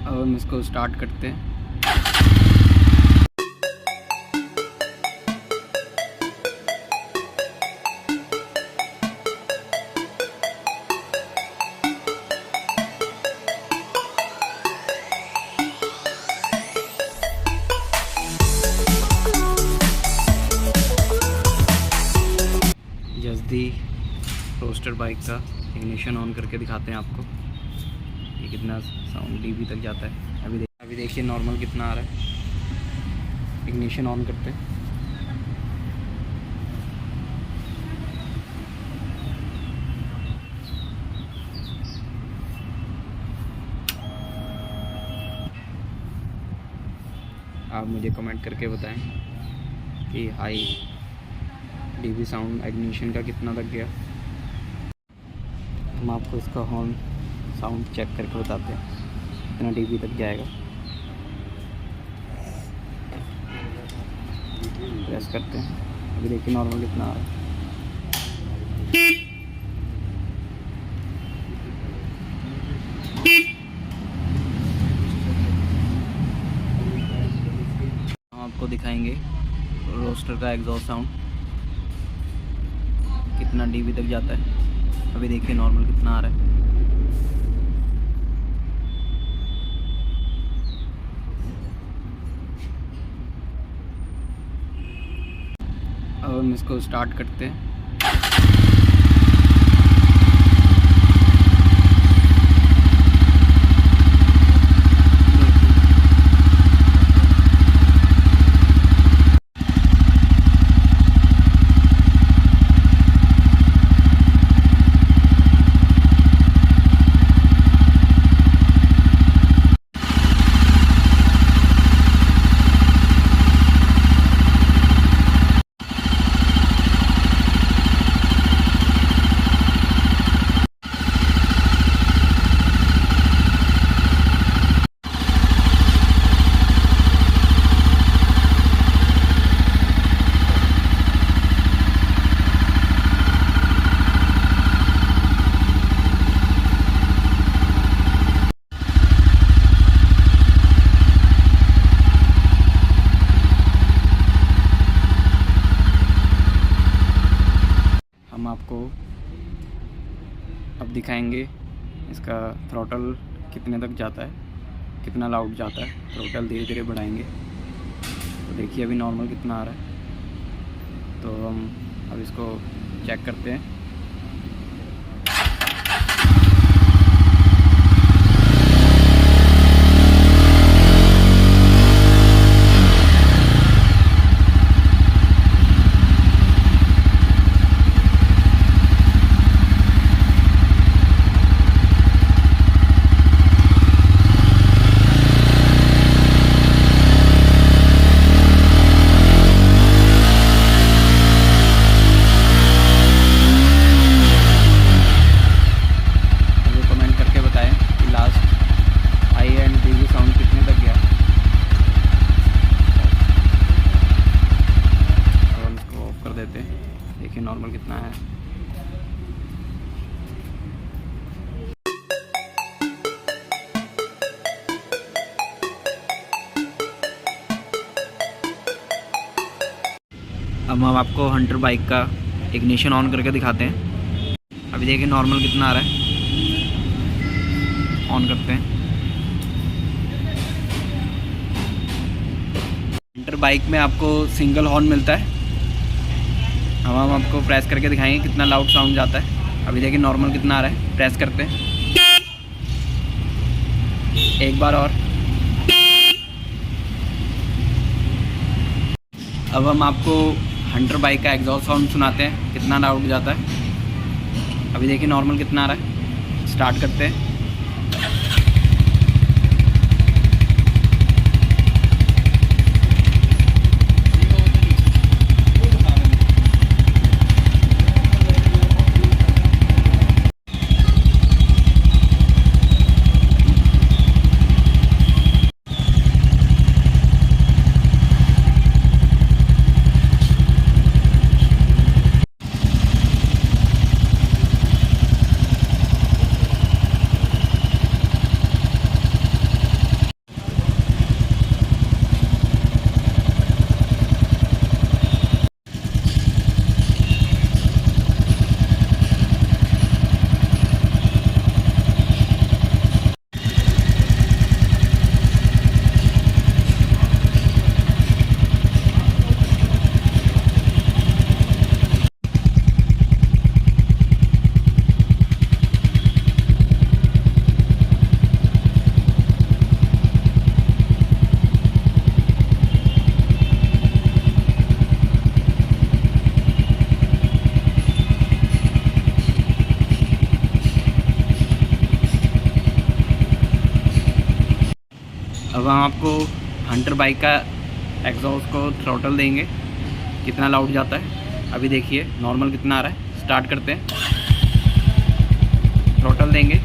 अब हम इसको स्टार्ट करते हैं। जल्दी रोस्टर बाइक का इग्निशन ऑन करके दिखाते हैं आपको ये कितना साउंड डीबी तक जाता है। अभी देखिए नॉर्मल कितना आ रहा है। इग्निशन ऑन करते हैं। आप मुझे कमेंट करके बताएं कि हाई डीबी साउंड इग्निशन का कितना लग गया। हम आपको इसका हॉर्न साउंड चेक करके बताते हैं कितना डीबी तक जाएगा। प्रेस करते हैं। अभी देखिए नॉर्मल कितना आ रहा है। हम आपको दिखाएंगे रोस्टर का एग्जॉस्ट साउंड कितना डीबी तक जाता है। अभी देखिए नॉर्मल कितना आ रहा है। अब हम इसको स्टार्ट करते हैं। हम आपको अब दिखाएंगे इसका थ्रॉटल कितने तक जाता है, कितना लाउड जाता है। थ्रॉटल धीरे धीरे बढ़ाएंगे तो देखिए अभी नॉर्मल कितना आ रहा है। तो हम अब इसको चेक करते हैं। देखिए नॉर्मल कितना है। अब हम आपको हंटर बाइक का इग्निशन ऑन करके दिखाते हैं। अभी देखिए नॉर्मल कितना आ रहा है। ऑन करते हैं। हंटर बाइक में आपको सिंगल हॉर्न मिलता है। हम आपको प्रेस करके दिखाएंगे कितना लाउड साउंड जाता है। अभी देखिए नॉर्मल कितना आ रहा है। प्रेस करते हैं एक बार और। अब हम आपको हंटर बाइक का एग्जॉस्ट साउंड सुनाते हैं कितना लाउड जाता है। अभी देखिए नॉर्मल कितना आ रहा है। स्टार्ट करते हैं। अब हम आपको हंटर बाइक का एग्जॉस्ट को थ्रॉटल देंगे, कितना लाउड जाता है। अभी देखिए नॉर्मल कितना आ रहा है। स्टार्ट करते हैं, थ्रॉटल देंगे।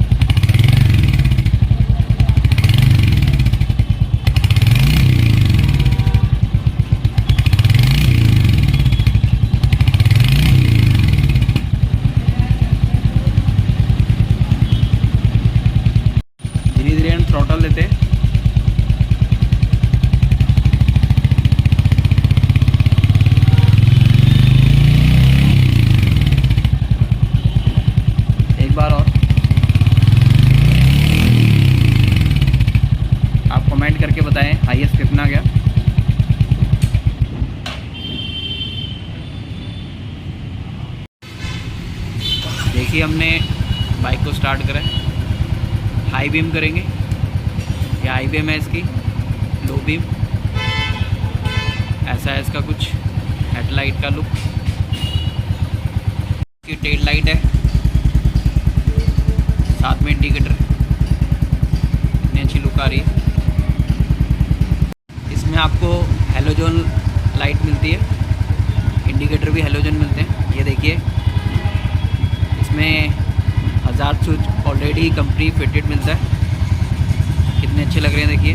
धीरे धीरे हम थ्रॉटल देते हैं। एक बार और। आप कमेंट करके बताएं हाईएस्ट कितना गया। देखिए हमने बाइक को स्टार्ट करा है। हाई बीम करेंगे, ये हाई बीम है इसकी, लो बीम। ऐसा है इसका कुछ हेडलाइट का लुक। इसकी टेल लाइट है, साथ में इंडिकेटर। इतनी अच्छी लुक आ रही है। इसमें आपको हेलोजन लाइट मिलती है, इंडिकेटर भी हेलोजन मिलते हैं। ये देखिए इसमें हज़ार स्विच ऑलरेडी कंपनी फिटेड मिलता है। कितने अच्छे लग रहे हैं देखिए।